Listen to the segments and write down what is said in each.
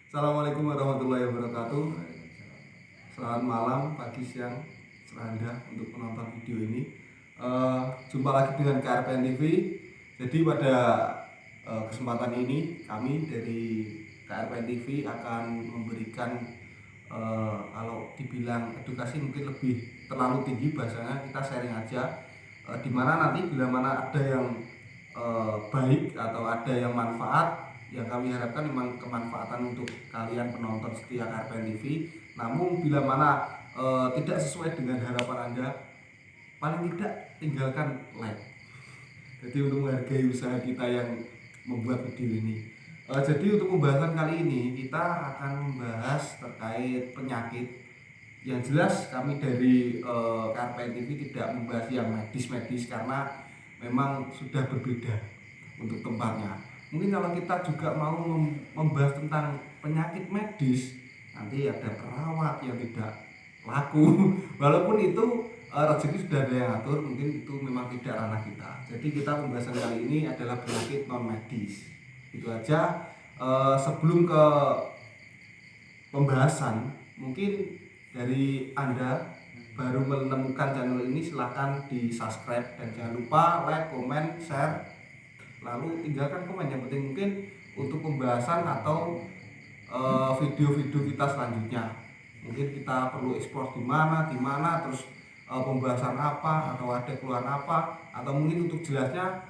Assalamualaikum warahmatullahi wabarakatuh. Selamat malam, pagi, siang, seranda untuk penonton video ini. Jumpa lagi dengan KRPN TV. Jadi pada kesempatan ini kami dari KRPN TV akan memberikan kalau dibilang edukasi mungkin lebih terlalu tinggi bahasanya, kita sharing aja. Dimana nanti bila mana ada yang baik atau ada yang manfaat, yang kami harapkan memang kemanfaatan untuk kalian penonton setia KRPN TV. Namun bila mana tidak sesuai dengan harapan Anda, paling tidak tinggalkan like. Jadi untuk menghargai usaha kita yang membuat video ini. Jadi untuk pembahasan kali ini kita akan membahas terkait penyakit. Yang jelas kami dari KRPN TV tidak membahas yang medis-medis karena memang sudah berbeda untuk tempatnya. Mungkin kalau kita juga mau membahas tentang penyakit medis, nanti ada perawat yang tidak laku. Walaupun itu rezeki sudah ada yang atur, mungkin itu memang tidak ranah kita. Jadi kita pembahasan kali ini adalah penyakit non medis. Itu aja. Sebelum ke pembahasan, mungkin dari Anda baru menemukan channel ini, silahkan di subscribe dan jangan lupa like, komen, share, lalu tinggalkan komen. Yang penting mungkin untuk pembahasan atau video-video kita selanjutnya, mungkin kita perlu ekspor di mana, terus pembahasan apa, atau ada keluhan apa, atau mungkin untuk jelasnya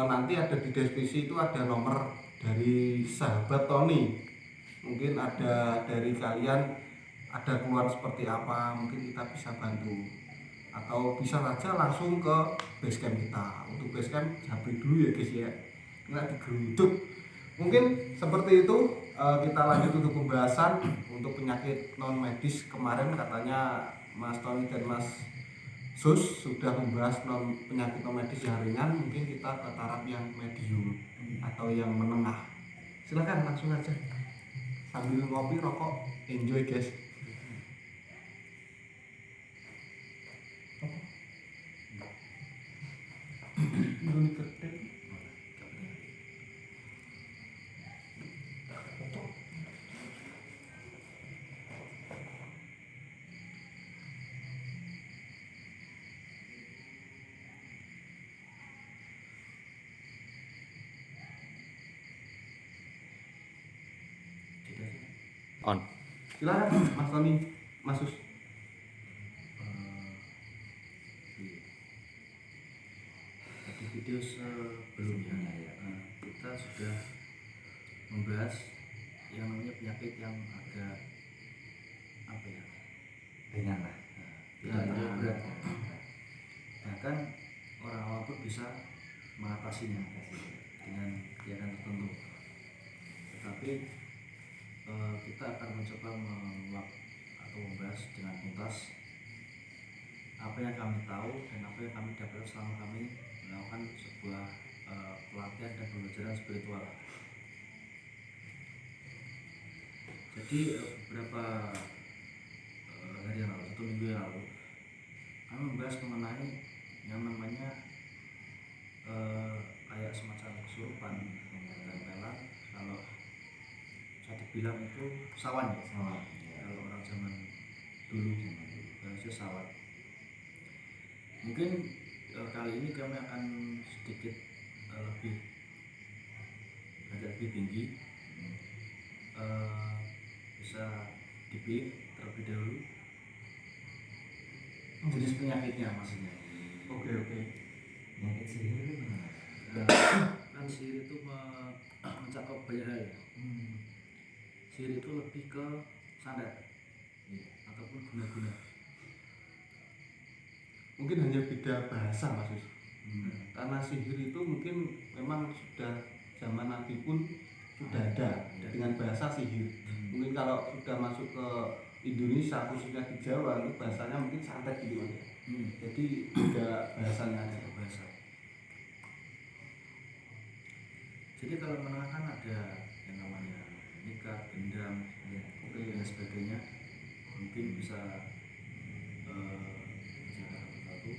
nanti ada di deskripsi itu ada nomor dari sahabat Tony. Mungkin ada dari kalian ada keluhan seperti apa, mungkin kita bisa bantu, atau bisa saja langsung ke basecamp kita. Untuk basecamp japri dulu ya guys ya, nggak digeruduk. Mungkin seperti itu. Kita lanjut untuk pembahasan untuk penyakit non medis. Kemarin katanya Mas Tony dan Mas Sus sudah membahas penyakit non medis yang ringan. Mungkin kita ke taraf yang medium atau yang menengah. Silakan langsung aja sambil ngopi rokok, enjoy guys. On. Silakan Mas Tony, Mas Sus. Di video sebelumnya kita sudah membahas yang namanya penyakit yang agak apa ya, Ringan lah. tidak terlalu berat. Bahkan orang awam pun bisa mengatasinya dengan kegiatan tertentu. Tetapi kita akan mencoba menguak atau membahas dengan tuntas apa yang kami tahu dan apa yang kami dapat selama kami melakukan sebuah pelatihan dan pembelajaran spiritual. Jadi beberapa hari yang lalu, 1 minggu yang lalu, kami membahas mengenai yang namanya kayak semacam kesurupan, tempelan. Kalau saya dibilang itu sawan ya, kalau orang zaman dulu bahasa sawan. Mungkin kali ini kami akan sedikit lebih tinggi, bisa dipilih terlebih dahulu jenis penyakitnya maksudnya. Oke. Penyakit sihir itu gimana? Kan sihir itu mencakup banyak hal ya. Sihir itu lebih ke santet ataupun guna-guna. Mungkin hanya beda bahasa Mas Sus. Karena sihir itu mungkin memang sudah zaman Nabi pun sudah ada dengan bahasa sihir. Mungkin kalau sudah masuk ke Indonesia, khususnya di Jawa, itu bahasanya mungkin santet gitu aja. Jadi beda bahasanya aja. Bahasa. Jadi kalau menengah kan ada yang namanya nikah, gendam, dan sebagainya. Mungkin bisa satu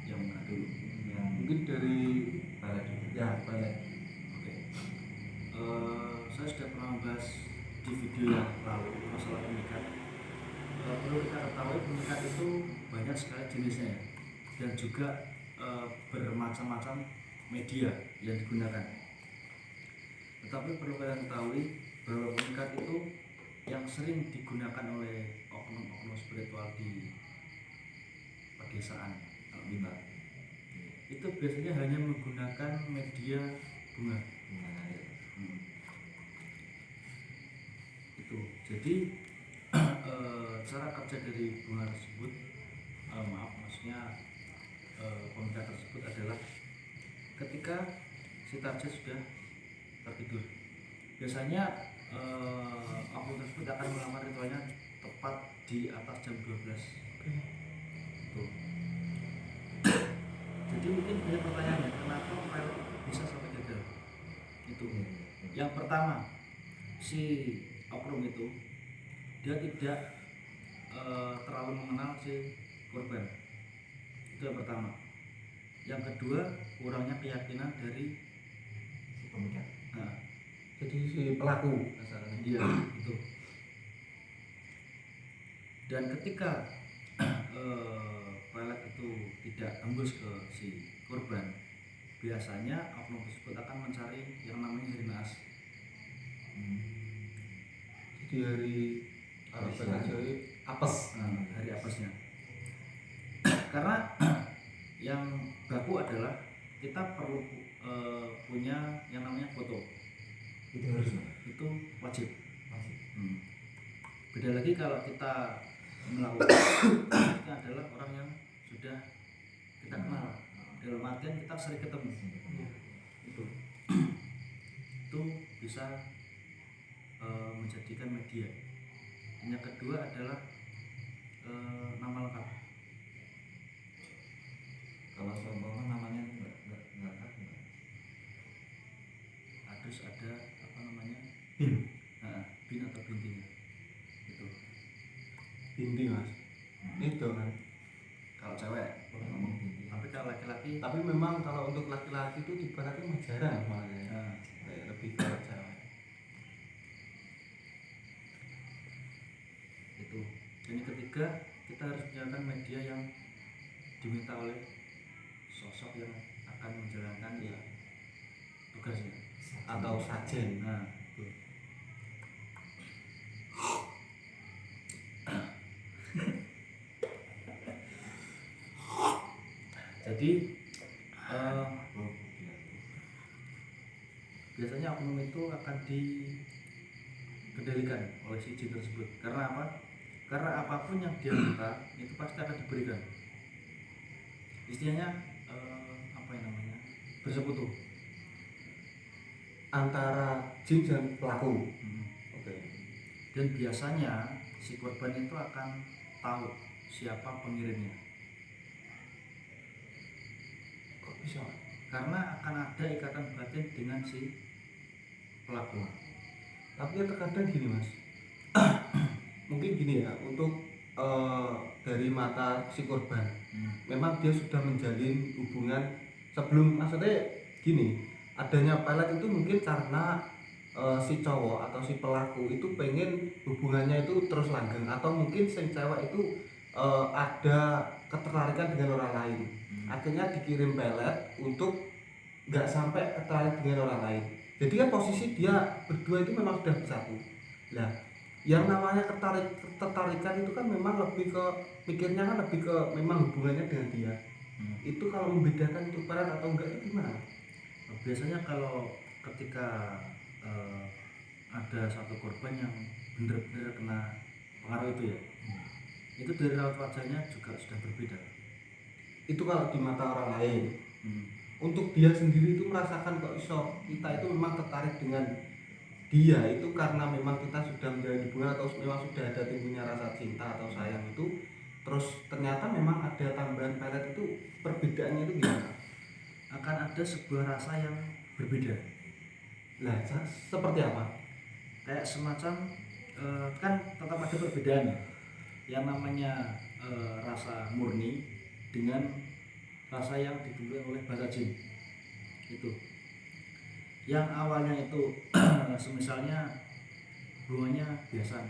yang mana dulu? Mungkin dari Balik dulu. ya balik. Oke. Saya saya sudah pernah membahas di video yang lalu masalah pemikat. Perlu kita ketahui pemikat itu banyak sekali jenisnya ya, dan juga bermacam-macam media yang digunakan. Tetapi perlu kalian ketahui bahwa pemikat itu yang sering digunakan oleh oknum-oknum spiritual di pedesaan kalau kita itu biasanya hanya menggunakan media bunga. Itu jadi cara kerja dari bunga tersebut, maksudnya pemikat tersebut adalah ketika si target sudah tertidur, biasanya oknum tersebut akan melamar ritualnya tepat di atas jam 12. Tuh. Jadi mungkin banyak pertanyaannya, kenapa pilot bisa sampai gagal? Itu. Yang pertama, si oknum itu dia tidak terlalu mengenal si korban. Itu yang pertama. Yang kedua, kurangnya keyakinan dari Si pemikat. nah, Jadi si pelaku dia itu. Dan ketika pelet itu tidak tembus ke si korban, biasanya oknum tersebut akan mencari yang namanya hari naas. jadi hari apes. Hari apesnya. Karena yang baku adalah kita perlu punya yang namanya foto. Itu harus Itu wajib. masih. Beda lagi kalau kita melakukan itu adalah orang yang sudah kita kenal, dalam artian kita sering ketemu. Itu bisa menjadikan media. Yang kedua adalah nama lengkap. Kalau seumpama namanya nggak Harus ada apa namanya, Bin. bin atau bintinya. Itu Binti mas. Itu kan. kalau cewek. ngomong tinggi. Tapi kalau laki-laki, Tapi memang kalau untuk laki-laki itu ibaratnya mah jarang malah ya. Kayak lebih ke cewek. itu. Dan yang ketiga, kita harus menjalankan media yang diminta oleh sosok yang akan menjalankan tugasnya. Atau sajen. Nah, itu. Jadi biasanya oknum itu akan dikendalikan oleh si jin tersebut. Karena apa? Karena apapun yang dia minta itu pasti akan diberikan. Istilahnya apa yang namanya, bersekutu. Antara jin dan pelaku. Oke. Dan biasanya si korban itu akan tahu siapa pengirimnya, Kok bisa? karena akan ada ikatan batin dengan si pelaku. Tapi ya terkadang gini mas. Mungkin gini ya, untuk dari mata si korban, memang dia sudah menjalin hubungan sebelum, maksudnya gini, adanya pelet itu mungkin karena si cowok atau si pelaku itu pengen hubungannya itu terus langgeng, atau mungkin si cewek itu ada ketertarikan dengan orang lain, akhirnya dikirim pelet untuk nggak sampai tertarik dengan orang lain. Jadi kan posisi dia berdua itu memang sudah bersatu. Nah, yang namanya ketertarikan itu kan memang lebih ke pikirnya kan lebih ke memang hubungannya dengan dia. Itu kalau membedakan itu pelet atau enggak itu gimana? Biasanya kalau ketika ada satu korban yang benar-benar kena pengaruh itu ya, itu dari raut wajahnya juga sudah berbeda. Itu kalau di mata orang lain. Untuk dia sendiri itu merasakan kok iso kita itu memang tertarik dengan dia itu karena memang kita sudah menjalin hubungan atau memang sudah ada timbulnya rasa cinta atau sayang itu, terus ternyata memang ada tambahan pelet itu, perbedaannya itu gimana? Akan ada sebuah rasa yang berbeda. Lah seperti apa? Kayak semacam kan tetap ada perbedaan ya. Yang namanya rasa murni dengan rasa yang ditimbulkan oleh bahasa jin. Itu. yang awalnya itu semisalnya hubungannya biasa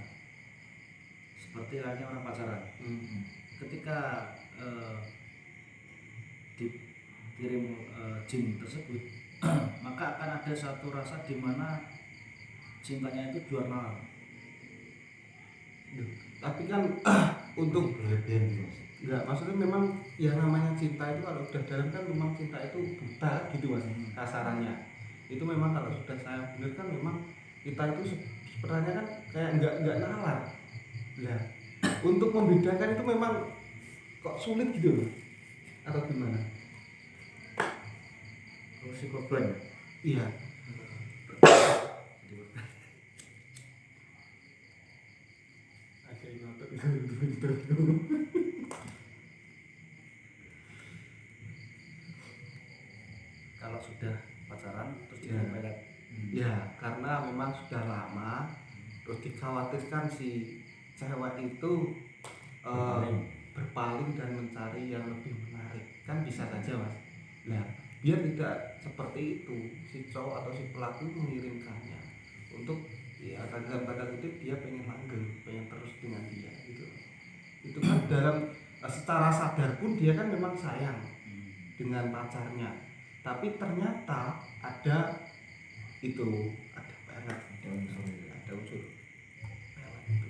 seperti halnya orang pacaran, ketika dikirim jin tersebut maka akan ada satu rasa di mana cintanya itu jual mahal. Tapi kan untuk berlebihan gitu Mas. enggak, maksudnya memang yang namanya cinta itu kalau udah dalam kan memang cinta itu buta gitu Mas, kasarannya. Itu memang kalau sudah saya bener kan memang kita itu sebenarnya kan kayak enggak nalar. Lah, untuk membedakan itu memang kok sulit gitu loh. Atau gimana? Kalau si korban Iya. Ada yang ngotot itu. kalau sudah pacaran terus Ya. dipelet, Ya, karena memang sudah lama terus dikhawatirkan si cewek itu berpaling dan mencari yang lebih menarik. Kan bisa saja Mas. Nah, biar tidak seperti itu, si cowok atau si pelaku mengirimkannya untuk ya dalam tanda kutip dia pengen langgeng, pengen terus dengan dia gitu. Itu kan dalam secara sadar pun dia kan memang sayang dengan pacarnya. Tapi ternyata ada itu, ada pelet, ada unsur pelet itu.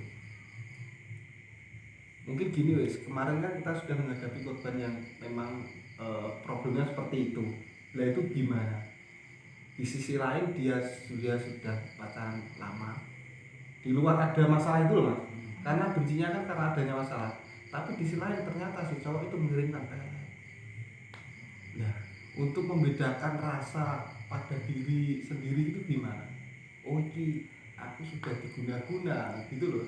Mungkin gini wes, kemarin kan kita sudah menghadapi korban yang memang problemnya seperti itu. Lah itu gimana? Di sisi lain dia sudah pacaran lama. Di luar ada masalah itu loh Mas. Karena bencinya kan karena adanya masalah. Tapi di sisi lain ternyata si cowok itu mengirimkan pelet. Nah, untuk membedakan rasa pada diri sendiri itu gimana? Oh iki aku sudah diguna-guna gitu loh.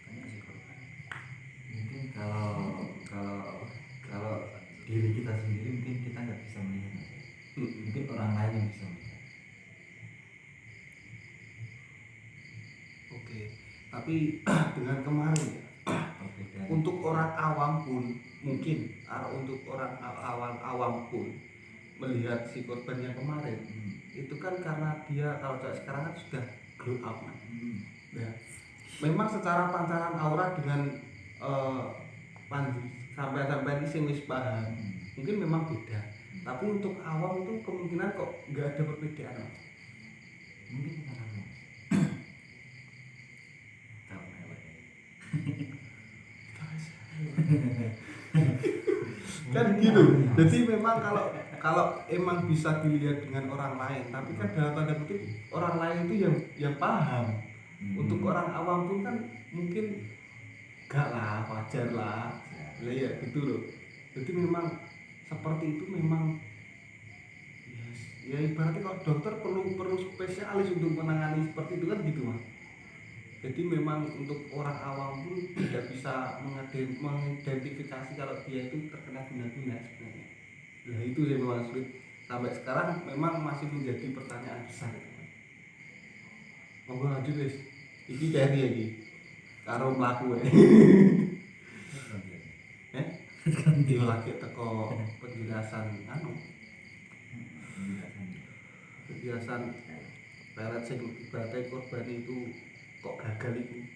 tanya si korban. Mungkin kalau diri kita sendiri mungkin kita nggak bisa melihat Mas. Mungkin orang lain yang bisa melihat. Oke. Tapi dengan kemarin ya, Perbedaan untuk orang awam pun mungkin untuk orang awam pun melihat si korban yang kemarin itu kan karena dia kalau sekarang kan sudah glow up. Ya. Memang secara pancaran aura dengan sampai ini sing wis paham mungkin memang beda. Tapi untuk awam itu kemungkinan kok nggak ada perbedaan. mungkin kita tahu Tahu mewah. Kan gitu. Jadi memang kalau emang bisa dilihat dengan orang lain, tapi kan dalam tanda kutip orang lain itu yang paham. Untuk orang awam pun kan mungkin gak lah, wajar lah. Lah ya gitu loh. Jadi memang seperti itu memang ya ibaratnya kalau dokter perlu spesialis untuk menangani seperti itu kan gitu Mas. Jadi memang untuk orang awam pun tidak bisa mengidentifikasi kalau dia itu terkena guna-guna sebenarnya. Nah itu saya memang sulit sampai sekarang memang masih menjadi pertanyaan besar. Monggo lanjut wis. Iki kayak dia iki. Karo mlaku ya. Dia lagi teko penjelasan penjelasan pelet sing ibaratnya korban itu kok gagal itu.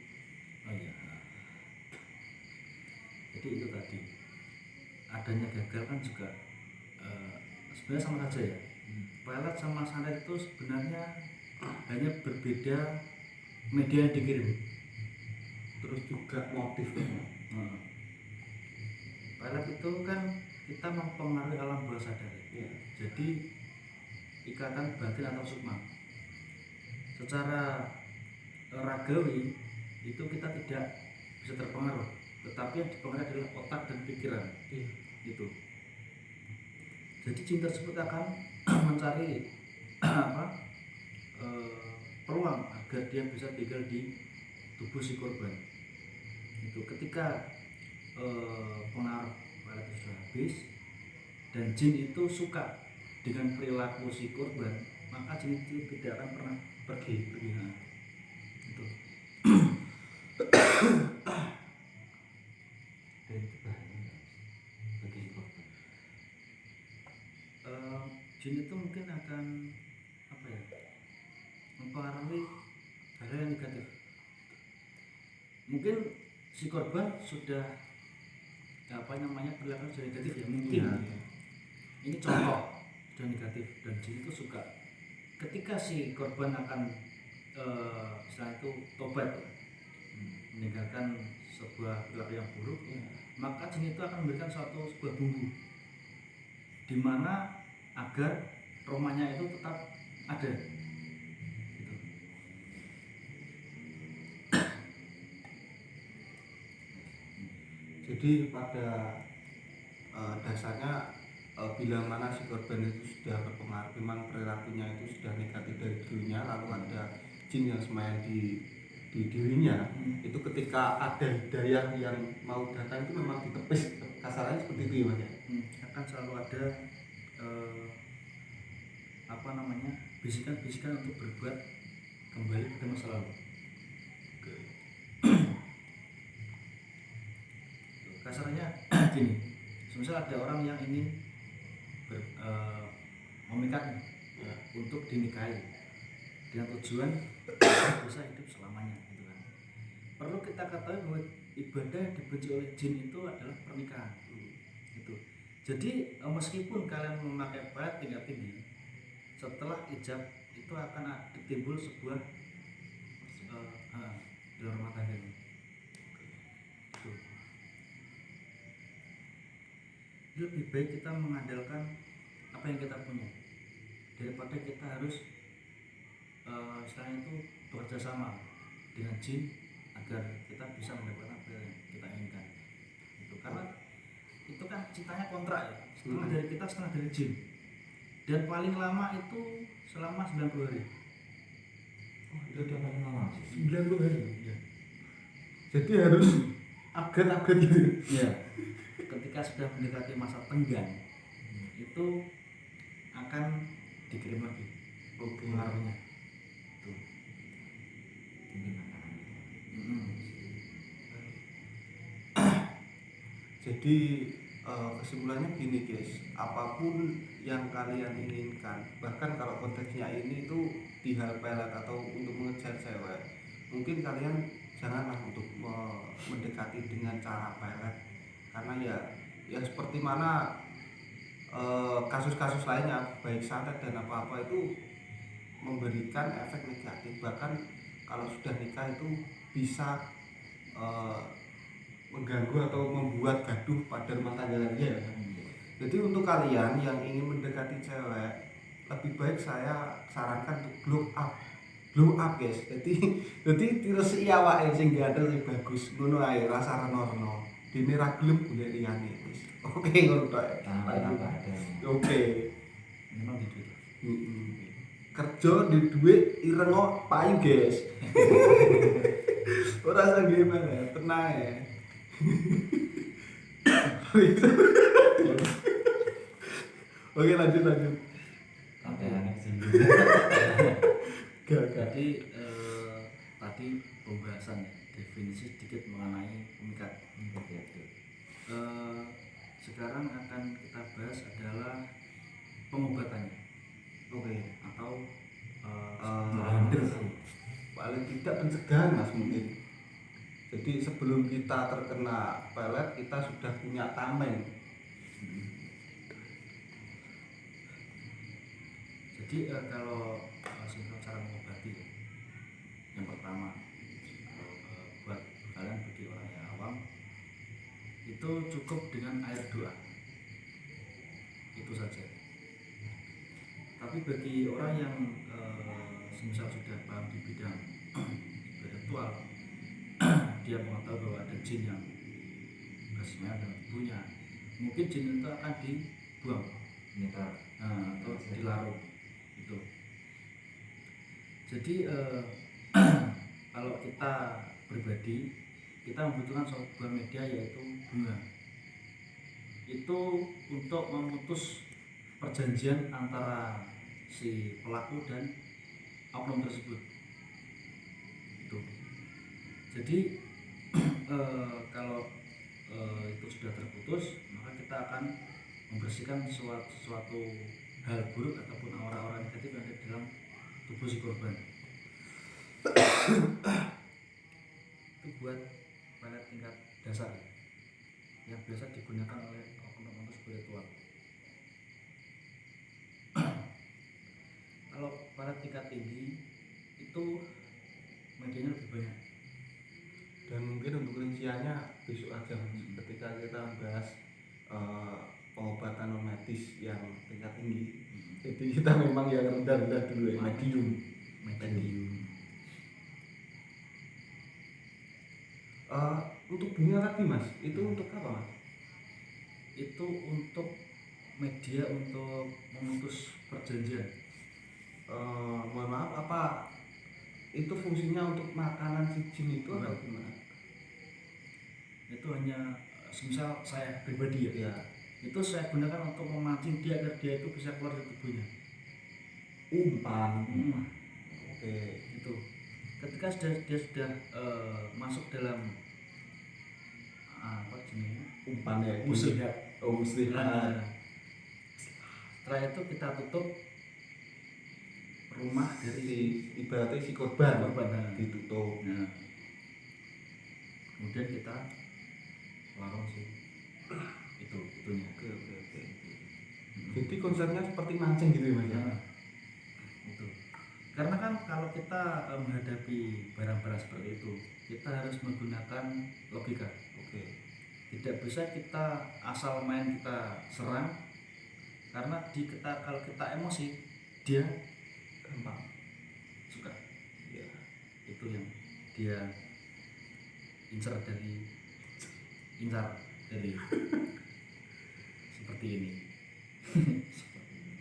Oh iya. Jadi itu tadi adanya gagal kan juga sebenarnya sama saja ya. Pelet sama santet itu sebenarnya hanya berbeda media yang dikirim. Terus juga motifnya. Pelet itu kan kita mempengaruhi alam bawah sadar. Ya. Jadi ikatan batin atau sukma. Secara ragawi itu kita tidak bisa terpengaruh, tetapi yang dipengaruhi adalah otak dan pikiran. Gitu. Jadi jin tersebut akan mencari peluang agar dia bisa tinggal di tubuh si korban. Itu ketika pengaruh pelet itu sudah habis dan jin itu suka dengan perilaku si korban, maka jin itu tidak akan pernah pergi. Nah, itu. dan itu bahaya bagi korban. Jin itu mungkin akan mempengaruhi hal yang negatif. Mungkin si korban sudah perilaku sudah negatif ya mungkin. Iya. Ini contoh sudah negatif, dan jin itu suka ketika si korban akan setelah itu tobat meninggalkan sebuah perilaku yang buruk, maka jin itu akan memberikan sebuah bumbu di mana agar romanya itu tetap ada gitu. Jadi pada dasarnya bila mana si korban itu sudah berpengaruh, memang perilakunya itu sudah negatif dari dirinya, lalu ada jin yang semayan di dirinya, itu ketika ada hidayah yang mau datang itu memang ditepis, kasarannya seperti itu ya Mas ya. Akan selalu ada bisikan-bisikan untuk berbuat kembali ke masa lalu. Kasarnya gini, misal ada orang yang ingin memikat untuk dinikahi dengan tujuan bisa hidup selamanya gitu kan. Perlu kita ketahui bahwa ibadah yang dibenci oleh jin itu adalah pernikahan gitu. Jadi meskipun kalian memakai pelet tingkat tinggi, setelah ijab itu akan timbul sebuah dalam rumah tangga ini. Lebih baik kita mengandalkan apa yang kita punya daripada kita harus setelah itu bekerja sama dengan jin agar kita bisa mendapatkan apa yang kita inginkan itu, karena itu kan cintanya kontrak ya, setengah dari kita setengah dari jin, dan paling lama itu selama 90 hari. Itu udah paling lama 90 hari. Ya. Jadi harus upgrade gitu. Ya. Ketika sudah mendekati masa tenggang itu akan dikirim lagi pengaruhnya. Tuh. Jadi kesimpulannya gini guys, apapun yang kalian inginkan, bahkan kalau konteksnya ini itu di hal pelet atau untuk mengejar cewek, mungkin kalian janganlah untuk mendekati dengan cara pelet, karena ya seperti mana kasus-kasus lainnya, baik santet dan apa-apa itu memberikan efek negatif, bahkan kalau sudah nikah itu bisa mengganggu atau membuat gaduh pada rumah tangga ya. Jadi untuk kalian yang ingin mendekati cewek, lebih baik saya sarankan untuk glow up guys. Jadi terus iya wae sing gatel sing bagus, ngono ae rasa reno-reno. Dene ra gelem golek liyane wis. Oke ngono tok. Oke. Memang gitu. Kerja di duit ireng kok payu guys. Ora usah gimana, tenang ya. Oke lanjut. Oke, aneh sih. Gak. Jadi tadi pembahasan definisi sedikit mengenai pemikat. Sekarang akan kita bahas adalah pengobatannya. Oke. Atau Paling tidak pencegahan mas mungkin. Jadi sebelum kita terkena pelet kita sudah punya tameng. Jadi kalau cara mengobati, yang pertama buat kalian bagi orang yang awam itu cukup dengan air doa, itu saja. Tapi bagi orang yang semisal sudah paham di bidang spiritual, dia mengetahui bahwa ada jin yang bersemayan dalam tubuhnya, mungkin jin itu akan dibuang atau dilarung itu. Jadi kalau kita pribadi, kita membutuhkan sebuah media yaitu bunga. Itu untuk memutus perjanjian antara si pelaku dan oknum tersebut. Itu. Jadi kalau itu sudah terputus, maka kita akan membersihkan suatu hal buruk ataupun aura-aura negatif yang ada di dalam tubuh si korban. itu buat pelet tingkat dasar yang biasa digunakan oleh oknum-oknum spiritual. Kalau pelet tingkat tinggi itu medianya lebih banyak. Dan mungkin untuk rinciannya besok aja ketika kita bahas pengobatan non medis yang tingkat tinggi. Jadi kita memang yang rendah-rendah dulu ya, medium. Untuk bunga tadi mas, itu untuk apa mas? Itu untuk media untuk memutus perjanjian. Mohon maaf, apa itu fungsinya untuk makanan si jin itu atau gimana? Itu hanya semisal saya pribadi ya, Ya, itu saya gunakan untuk memancing dia agar dia itu bisa keluar dari tubuhnya. umpan. Oke. Itu ketika dia sudah masuk dalam apa jenisnya Umpan ya. muslihat. Oh muslihat. Setelah itu kita tutup rumah dari Ibaratnya si korban korban. ditutup. Nah, kemudian kita larang sih itunya. Oke. Jadi konsepnya seperti mancing gitu ya mas ya? Nah, itu karena kan kalau kita menghadapi barang-barang seperti itu kita harus menggunakan logika. Oke. Tidak bisa kita asal main kita serang, karena kalau kita emosi dia Gampang. suka. Ya. Itu yang dia incar dari seperti ini.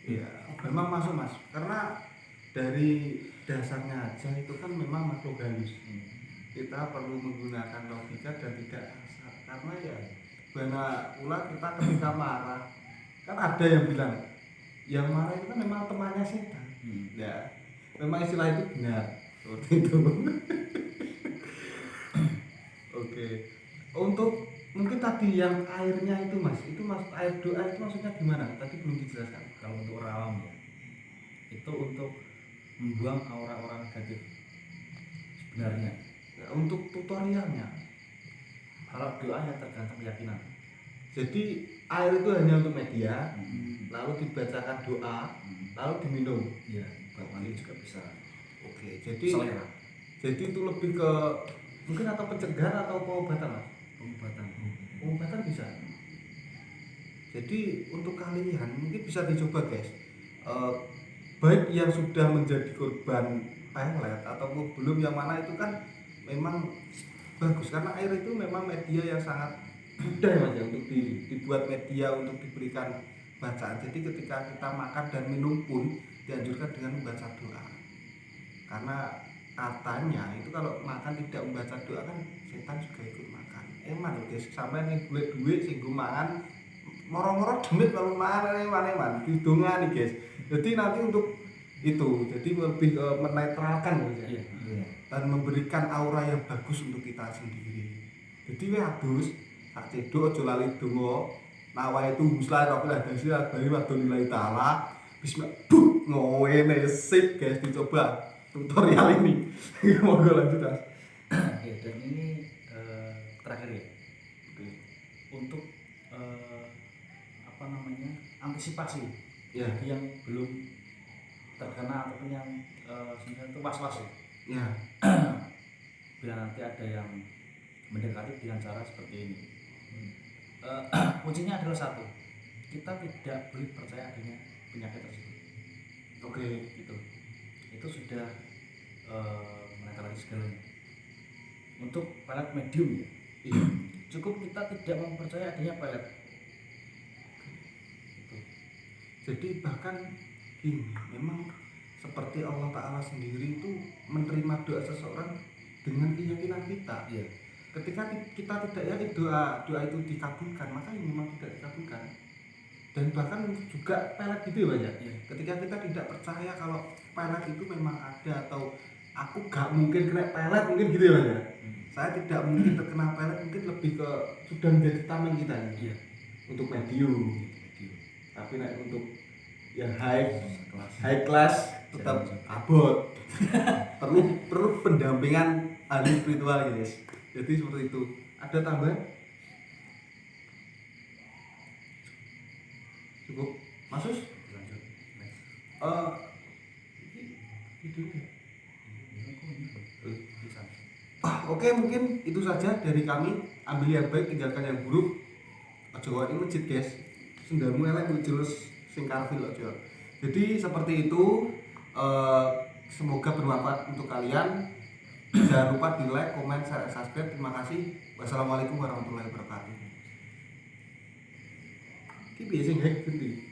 Iya, memang masuk mas. Karena dari dasarnya aja itu kan memang makhluk halus. Kita perlu menggunakan logika dan tidak asal. Karena ya banyak pula kita ketika marah kan ada yang bilang yang marah itu kan memang temannya setan. Ya, memang istilah itu benar seperti itu. Oke. Untuk mungkin tadi yang airnya itu mas air doa itu maksudnya gimana? Tadi belum dijelaskan. Kalau untuk orang awam ya, itu untuk membuang aura-aura negatif sebenarnya. Ya, untuk tutorialnya. Kalau doa ya tergantung keyakinan. Jadi air itu hanya untuk media, lalu dibacakan doa, lalu diminum. Iya, buat mandi juga bisa. Oke, jadi Selera itu lebih ke mungkin atau pencegahan atau pengobatan mas? pengobatan. Pengobatan bisa. Jadi untuk kalian mungkin bisa dicoba guys. Baik yang sudah menjadi korban pelet ataupun belum, yang mana itu kan memang bagus karena air itu memang media yang sangat mudah ya mas ya, untuk dibuat media untuk diberikan bacaan. Jadi ketika kita makan dan minum pun dianjurkan dengan membaca doa. Karena katanya itu kalau makan tidak membaca doa kan setan juga ikut makan. Emang guys, sampai nih duit sing mangan moro-moro demit lalu mana didonga nih guys. Jadi nanti untuk itu jadi lebih menetralkan guys ya. Dan memberikan aura yang bagus untuk kita sendiri. Jadi adus sak cedok aja lali donga nawa itu muslah rabbil alamin bari wadonillahi taala bismillah ngene sip guys, dicoba tutorial ini. Monggo lanjut mas. Ya, dan ini terakhir ya. Untuk apa namanya antisipasi Ya. bagi yang belum terkena ataupun yang sebenarnya itu was-was ya. Ya. Bila nanti ada yang mendekati dengan cara seperti ini, kuncinya adalah satu, kita tidak boleh percaya adanya penyakit tersebut. Oke. Itu sudah menetralisir segalanya. Untuk pelet medium ya, Iya. cukup kita tidak mempercayai adanya pelet. Jadi bahkan ini memang seperti Allah Ta'ala sendiri itu menerima doa seseorang dengan keyakinan kita. Iya. Ketika kita tidak yakin doa itu dikabulkan, maka ini memang tidak dikabulkan. Dan bahkan juga pelet gitu ya banyak. Iya. Ketika kita tidak percaya kalau pelet itu memang ada atau aku gak mungkin kena pelet mungkin gitu ya banyak. Saya tidak mungkin terkena pelet, mungkin lebih ke sudah menjadi tameng kita ini. Iya. Untuk medium. Tapi untuk yang high Kelas. class tetap abot. perlu pendampingan ahli spiritual guys. Jadi seperti itu. Ada tambahan? Cukup. Masus? Lanjut. Next. Videonya. Bisa. Oke, mungkin itu saja dari kami. Ambil yang baik, tinggalkan yang buruk. Ojo ini masjid guys. Sendamu elek jelas sing karfil aja. Jadi seperti itu. Semoga bermanfaat untuk kalian. Jangan lupa di like, komen, share, subscribe. Terima kasih. Wassalamualaikum warahmatullahi wabarakatuh. Ki piye sing hek ganti?